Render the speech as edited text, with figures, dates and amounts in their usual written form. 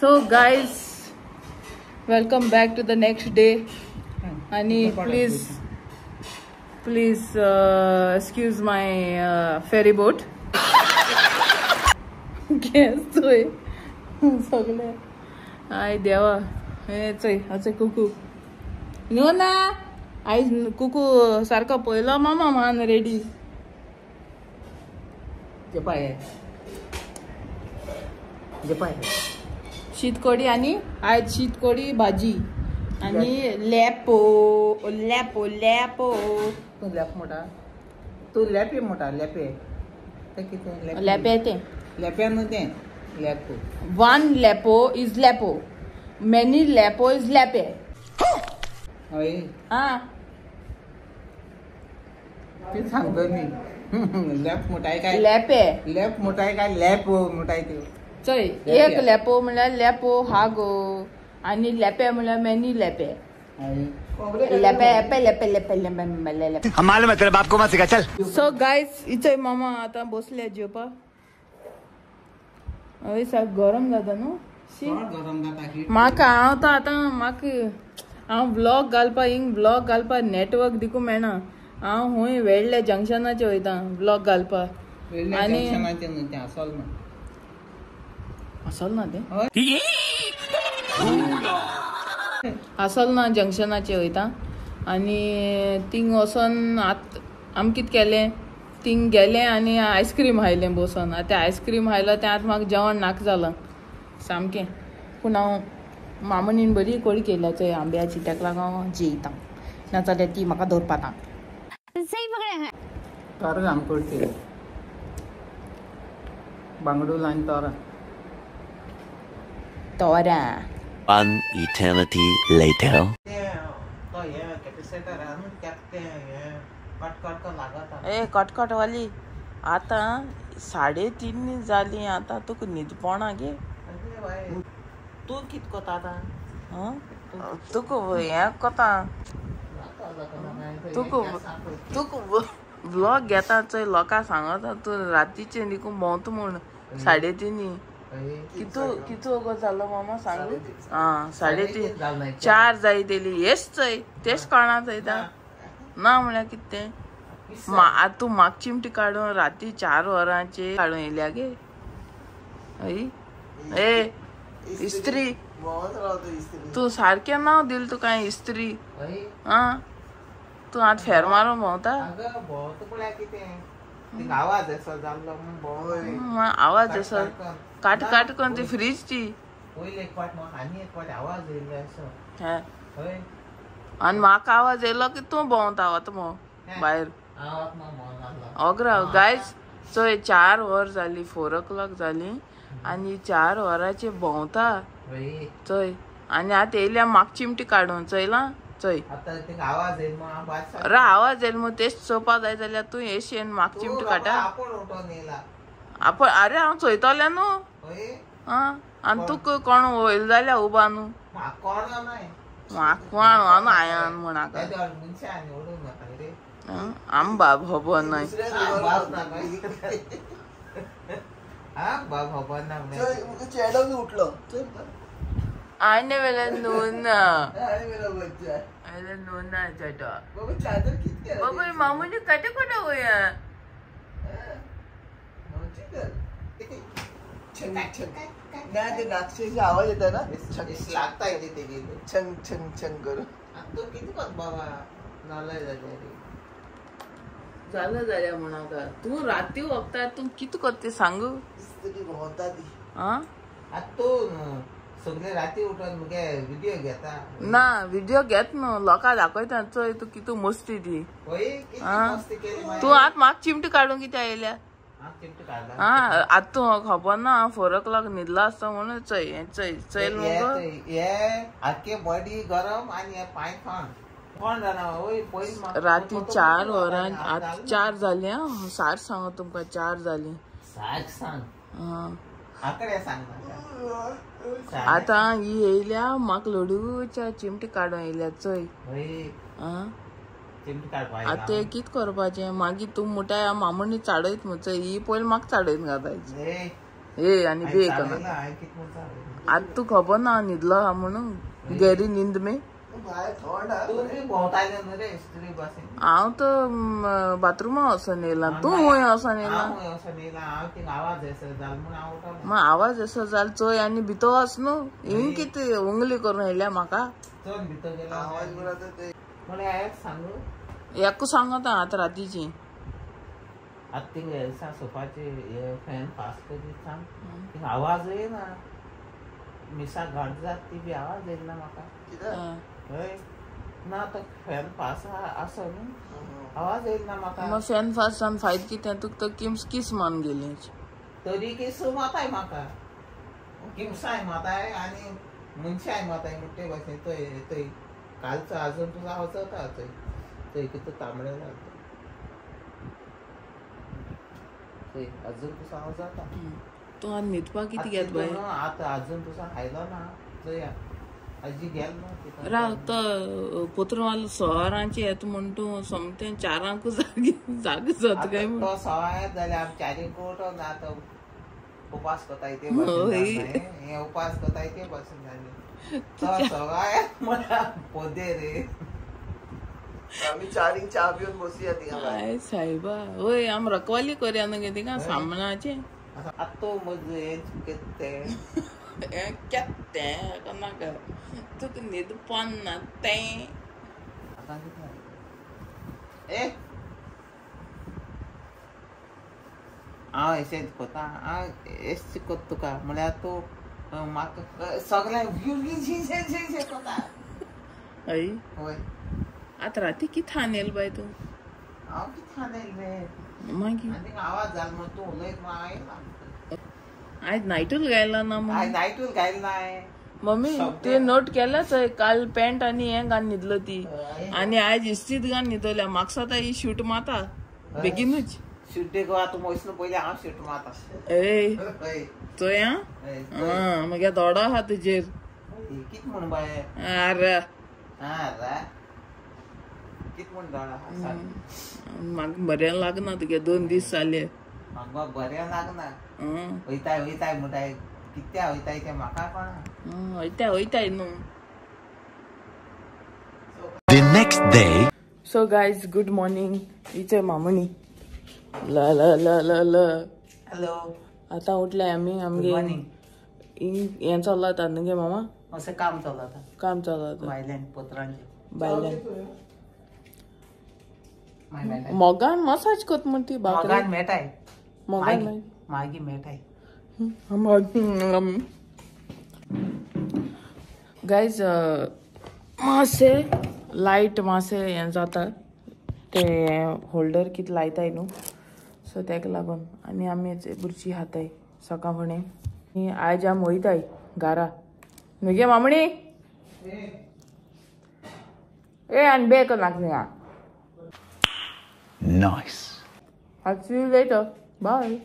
So guys, welcome back to the next day. And please excuse my ferry boat. घेतोय सगळे I देवा हेचय असे कुकू नो ना आई कुकू सारखा पहिला मामा मान रेडी जे पाय शीतकडी आणि आज शीतकडी भाजी आणि लॅपो लॅपो लॅपो तू लॅप मोठा तू लॅपे मोठा लॅपे ते किती लॅपे ते लॅपे मध्ये लॅपो वन लॅपो इज लॅपो मेनी लॅपो इज लॅपे होय हा ते सांगतो मी लॅप मोठा आहे काय लॅपे लॅप मोठा आहे काय लॅपो मोठा आहे ते चय एक लॅपो म्हणल्यार लॅपो हा गो आणि लॅपे म्हणल्यार मेनी लॅपे लॅपे लॅपे लॅपे लॅपे हमारे मतलब आपको मत सिखा चल. सो गाइस इचय मामा आता बसले जेवपा अरे साक गरम जाता न्हू म्हाका हांव तो आतां म्हाका हांव ब्लॉग घालपा ब्लॉग घालपा नेटवर्क दिकू मेळना हांव हूंय वेळ्ळे जंक्शनाचे वयता ब्लॉग घालपा आनी असल ना ते असल ना जंक्शनाचे वयता आनी थिंग वचोन आमी कितें केलें थिंग गेलें आनी आयस्क्रीम खायलें बसून आतां आयस्क्रीम खायलो तें आतां म्हाका जेवण नाका जालां सामकें पूण हांव मामनीन बरी कडी केल्या चोय आंब्याची तेका लागून हांव जेयता नाजाल्यार ती म्हाका दवरपाना तोरां आमकोड केली बांगडूल आनी तोरां One eternity later. ए कटकट वाली आता 3:30 जाली आता तुका न्हिदपणा गे तू कित कोता आतां तुका हें कोता तुका ब्लॉग घेता चोय लोकां सांगता तूं रातीचें न्ही भोंवता म्हूण 3:30 कितू गो जालो मामा सांगू 3:30 4 जाय तेली हेच चोय तेच कळना चोयता ना म्हळ्यार कितें तें तूं म्हाका चिमटी काडून राती 4 वरांचे काडून येयल्या गे ए इस्त्री तूं सारकें नांव दिल तुका इस्त्री आं तूं आतां फेर मारून भोंवता आवाज असो काट काट करून ती फ्रीज ती आनी म्हाका आवाज येयलो की तूं भोंवता वता मो भायर अग्राव गायज चोय 4 वर जाली 4 o'clock जाली आनी 4 वरांचे भोंवता चोय आनी आतां येयल्या म्हाका चिमटी काडून चोयलां चोय आवाज येयला मग तेच चोवपा जाय जाल्यार तूं येशीन म्हाका चिमटी काटा आपण अरे हांव चोयतोलें न्हू आनी तुका कोण वयल जाल्यार उबा न्हू म्हाका कोण आयान म्हणाका आम बाब खबर नाय आयने वेळे नून नून बाबा मामूली कटे कोणा गोया आवाज येता ना छंग छंग छंग करून झालं जाल्या म्हणाका तू राती वखता तू कित करते सांगू सगळे राती उठून मुगे व्हिडिओ घेता ना व्हिडिओ घेत न्हू लोकां दाखयता चोय तू कितू मस्ती ती तू आतां म्हाका चिमटी काडून कित्या येयल्या आतां तू खबर ना 4 o'clock न्हिदला आसता म्हणून चोय चोय चैल आख्खे बॉडी गरम आनी पांय कोण जाणा राती 4 वरां आतां 4 जाली साठ सांग तुमकां 4 जाली आता ही येयल्या म्हाका लडूच्या चिमटी काडून येयल्या चोय आता कित करपाचें मागीर तूं मुठाय मामूनी चाडयत मुचो ही पयलीं म्हाका चाडयत घातायची ए आणि बे करना आज तू खबर ना न्हिदलो हा म्हणून गहरी नींद में भायर थंड हा. हांव तर बाथरूमा वचून येयला तू हूंय वचून येयला मग आवाज असो जाल चोय आनी भितर वच न्हू हिंग कितें उंगली करून येयल्या म्हाका आवाज बरा तर ते एकू सांगत आतां रातीची सोफाचे फॅन फास्ट करीत सांग आवाज येना मिसा घाट जात ती बी आवाज येयना म्हाका हय ना तो फॅन पास आसा न्हू आवाज येयना म्हाका मग फॅन फास्ट आनी फायद कितें तुका तो किस मान गेली तरी किस माताय म्हाका किमसाय माताय आनी मनशाय माताय म्हणटे भाशेन थंय कालचो आजून तुजो आवाज जाता थंय कितें तांबडे जाता अजून तुझा आवाज जाता तू आज न्हिदपाक कितें घेत बाय आतां अजून तुझा आयलो ना चोय आजी गेल ना राव तो पोत्रवाल सोहारांची येता म्हण तूं सोमतें चारांकू जाग जाता काय तो सवाय जाल्यार आमी चारीक उठो ना तो उपास कोताय ते हे उपास कोताय ते बसून जाले तो सवाय मला पोदे रे आम्ही चारिंग चा पिऊन बसूया तिका काय साहेबा होय आम रखवाली करया न्हू तिका सामनाचे आतो मजे केते केत्तें कोणाक तुका न्हिदपान ना तें ए हांव एशेंच कोता हांव एश कोत तुका म्हळ्यार तूं म्हाका सगळ्यांक कोता हय होय आतां राती कितें हानेल बाय तूं हांव कितें खालें रे मागीर आनी आवाज जाल म्हण तूं उलयत आयला आयज नायटूल गायला ना मग आयज नायटूच घायल ना मम्मी ते नोट केला चोय काल पॅन्ट आनी हें घाल न्हिदलो ती आनी आयज इस्तीद घाल न्हिदल्या म्हाका सदां ही शूट माता बेगीनूच शुड्डे गो आतां वयसलो पयलीं हांव शूट मारता ए चोय आं मागे दोडो आहा तुजेर कित म्हण बाय आरे कित म्हण दोडा म्हाका बरें लागना तुगे 2 दीस जाले म्हाका बरें लागना वयताय म्हणटाय कित्या वयताय तें म्हाका कळना वयताय न्हू The next day. So guys good morning इचे मामणी ल ल ल ल ल हॅलो आतां उठले आमी आमगे हें चलता न्हू गे मामा अशें काम चलता काम चलता भायल्यान पोत्रांचें भायल्यान मोगान मसाज कोत म्हण ती मोगान मेळटाय मोगान मागी मेळटाय गायज मातशे लायट मातशे हें जाता ते होल्डर कितें लायताय न्हू सो तेका लागून आनी आमी बुरशी खाताय सकाळ फुडें आनी आयज आमी वयताय घरा न्हू गे मामणी ए आनी बेक नाका Nice. I'll see you later. Bye.